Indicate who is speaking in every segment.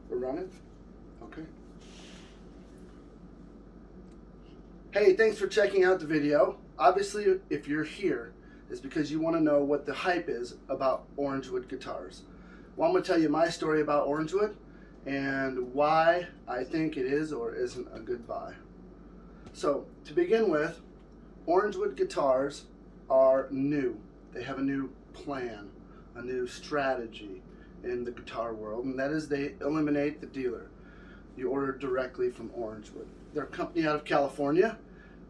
Speaker 1: We're running? Okay. Hey, thanks for checking out the video. Obviously, if you're here, it's because you want to know what the hype is about Orangewood guitars. Well, I'm going to tell you my story about Orangewood and why I think it is or isn't a good buy. So, to begin with, Orangewood guitars are new. They have a new plan, a new strategy in the guitar world, and that is they eliminate the dealer. You order directly from Orangewood. They're a company out of California.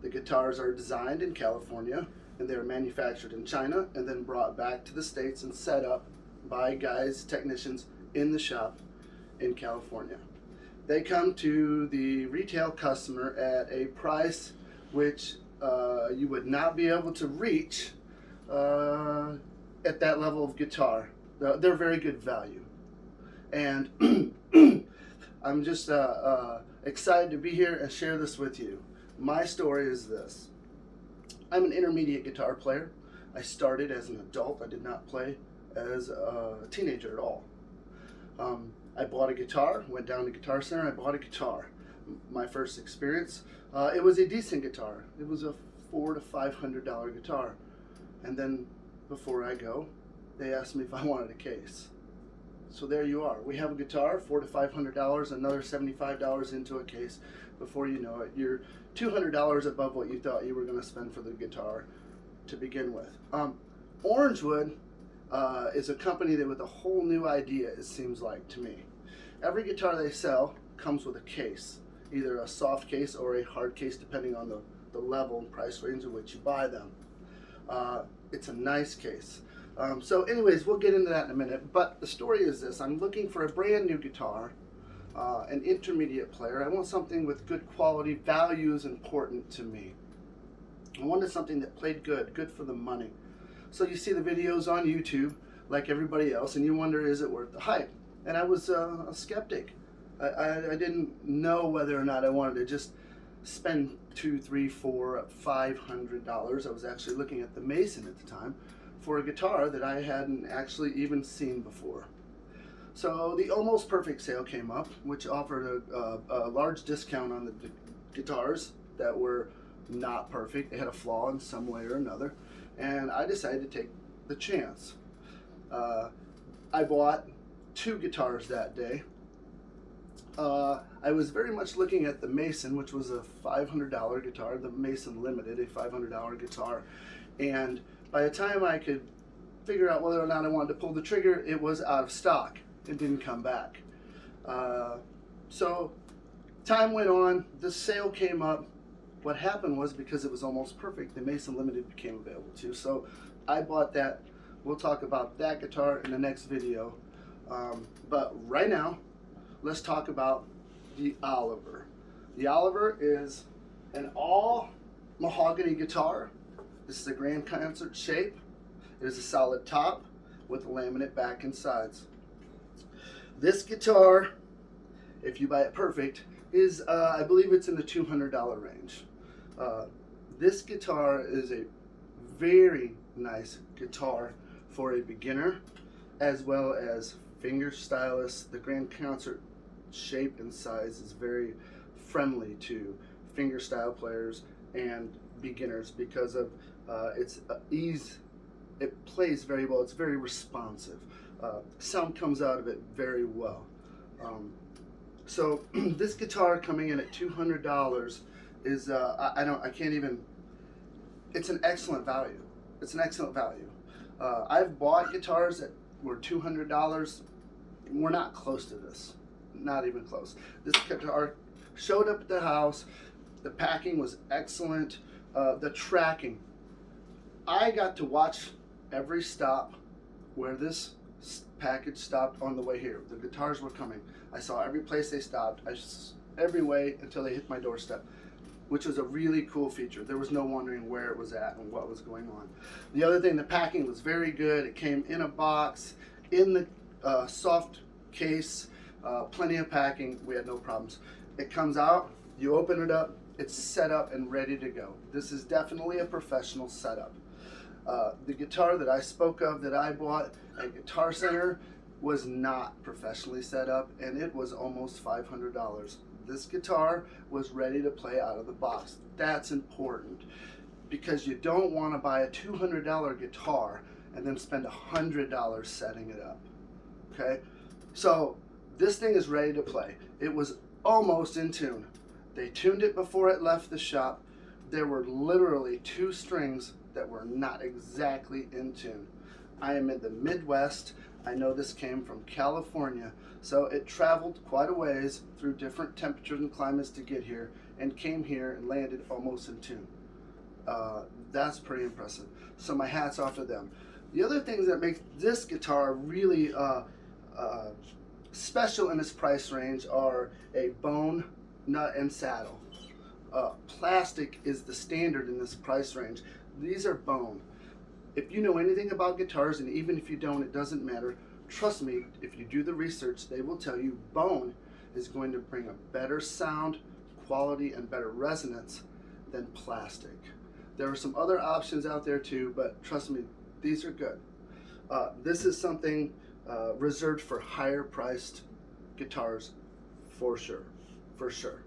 Speaker 1: The guitars are designed in California, and they're manufactured in China and then brought back to the States and set up by guys, technicians in the shop in California. They come to the retail customer at a price which you would not be able to reach at that level of guitar. They're very good value. And I'm just excited to be here and share this with you. My story is this. I'm an intermediate guitar player. I started as an adult. I did not play as a teenager at all. I bought a guitar, went down to Guitar Center, I bought a guitar. My first experience, it was a decent guitar. It was a $400 to $500 guitar. And then before I go, they asked me if I wanted a case. So there you are. We have a guitar, $400 to $500, another $75 into a case. Before you know it, you're $200 above what you thought you were going to spend for the guitar to begin with. Orangewood is a company that with a whole new idea, it seems like to me. Every guitar they sell comes with a case, either a soft case or a hard case, depending on the level and price range in which you buy them. It's a nice case. So anyways, we'll get into that in a minute, but the story is this. I'm looking for a brand new guitar, an intermediate player. I want something with good quality. Value is important to me. I wanted something that played good for the money. So you see the videos on YouTube like everybody else, and you wonder, is it worth the hype? And I was a skeptic. I didn't know whether or not I wanted to just spend $200, $300, $400, $500. I was actually looking at the Mason at the time for a guitar that I hadn't actually even seen before. So the Almost Perfect sale came up, which offered a large discount on the guitars that were not perfect. They had a flaw in some way or another, and I decided to take the chance. I bought 2 guitars that day. I was very much looking at the Mason, which was a $500 guitar, the Mason Limited, a $500 guitar, and by the time I could figure out whether or not I wanted to pull the trigger, it was out of stock. It didn't come back. So time went on, the sale came up. What happened was, because it was Almost Perfect, the Mason Limited became available too. So I bought that. We'll talk about that guitar in the next video. But right now, let's talk about the Oliver. The Oliver is an all mahogany guitar. This is a grand concert shape. It is a solid top with a laminate back and sides. This guitar, if you buy it perfect, is I believe it's in the $200 range. This guitar is a very nice guitar for a beginner, as well as finger stylus. The grand concert shape and size is very friendly to finger style players and beginners because of its ease. It plays very well. It's very responsive. Sound comes out of it very well. So this guitar coming in at $200 is I can't even. It's an excellent value. It's an excellent value. I've bought guitars that were $200. We're not close to this. Not even close. This guitar showed up at the house. The packing was excellent. The tracking. I got to watch every stop where this package stopped on the way here. The guitars were coming. I saw every place they stopped. Every way until they hit my doorstep, which was a really cool feature. There was no wondering where it was at and what was going on. The other thing, the packing was very good. It came in a box, in the soft case, plenty of packing. We had no problems. It comes out, you open it up, it's set up and ready to go. This is definitely a professional setup. The guitar that I spoke of that I bought at Guitar Center was not professionally set up, and it was almost $500. This guitar was ready to play out of the box. That's important, because you don't want to buy a $200 guitar and then spend $100 setting it up. Okay, so this thing is ready to play. It was almost in tune. They tuned it before it left the shop. There were literally 2 strings that were not exactly in tune. I am in the Midwest. I know this came from California, so it traveled quite a ways through different temperatures and climates to get here, and came here and landed almost in tune. That's pretty impressive. So my hat's off to them. The other things that make this guitar really special in its price range are a bone, nut, and saddle. Plastic is the standard in this price range. These are bone. If you know anything about guitars, and even if you don't, it doesn't matter. Trust me, if you do the research, they will tell you bone is going to bring a better sound, quality, and better resonance than plastic. There are some other options out there too, but trust me, these are good. This is something reserved for higher priced guitars for sure, for sure.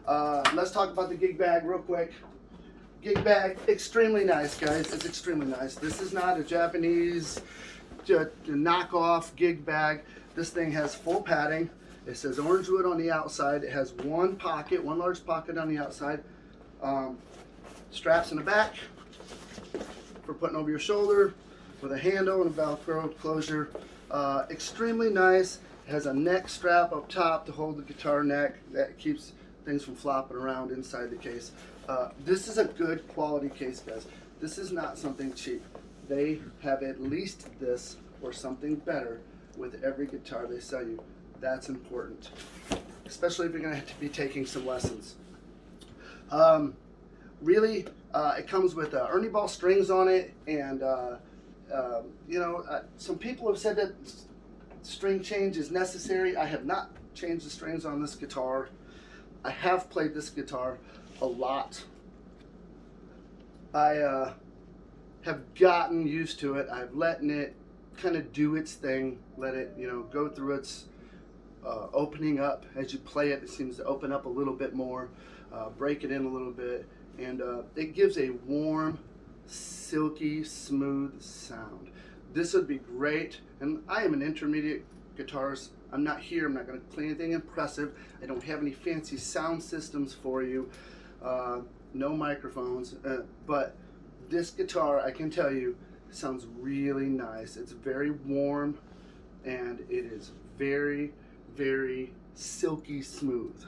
Speaker 1: Let's talk about the gig bag real quick. Gig bag, extremely nice, guys. It's extremely nice. This is not a Japanese knockoff gig bag. This thing has full padding. It says Orangewood on the outside. It has one pocket, one large pocket on the outside. Straps in the back for putting over your shoulder, with a handle and a Velcro closure. Extremely nice. It has a neck strap up top to hold the guitar neck. That keeps things from flopping around inside the case. This is a good quality case, guys. This is not something cheap. They have at least this or something better with every guitar they sell you. That's important, especially if you're going to have to be taking some lessons. Really, it comes with Ernie ball strings on it, and some people have said that string change is necessary. I have not changed the strings on this guitar. I have played this guitar a lot. I have gotten used to it. I've letting it kind of do its thing, let it go through its opening up. As you play it, it seems to open up a little bit more, break it in a little bit, and it gives a warm, silky, smooth sound. This would be great, and I am an intermediate guitarist. I'm not here, I'm not going to play anything impressive. I don't have any fancy sound systems for you, no microphones, but this guitar, I can tell you, sounds really nice. It's very warm, and it is very, very silky smooth.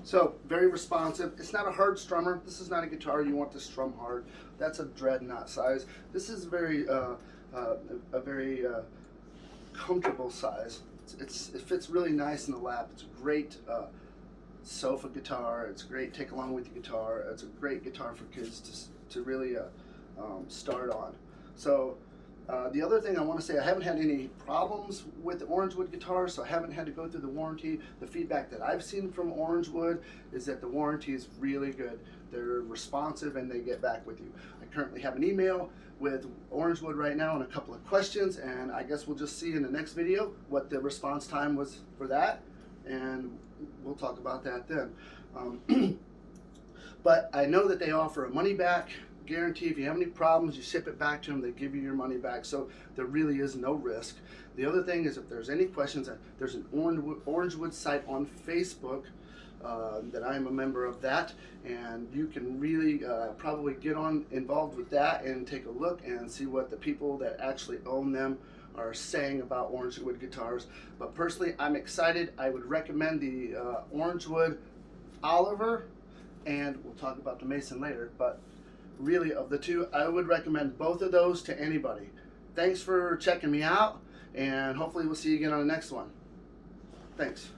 Speaker 1: So, very responsive. It's not a hard strummer. This is not a guitar you want to strum hard. That's a dreadnought size. This is a very comfortable size. It fits really nice in the lap. It's a great sofa guitar. It's great take along with the guitar. It's a great guitar for kids to really start on. So the other thing I want to say, I haven't had any problems with the Orangewood guitars, so I haven't had to go through the warranty. The feedback that I've seen from Orangewood is that the warranty is really good. They're responsive and they get back with you. I currently have an email with Orangewood right now and a couple of questions, and I guess we'll just see in the next video what the response time was for that, and we'll talk about that then. But I know that they offer a money back guarantee. If you have any problems, you ship it back to them, they give you your money back, so there really is no risk. The other thing is, if there's any questions, there's an Orangewood site on Facebook that I am a member of that, and you can really probably get involved with that and take a look and see what the people that actually own them are saying about Orangewood guitars. But personally, I'm excited. I would recommend the Orangewood Oliver, and we'll talk about the Mason later, but really, of the two, I would recommend both of those to anybody. thanks for checking me out, and hopefully we'll see you again on the next one. Thanks.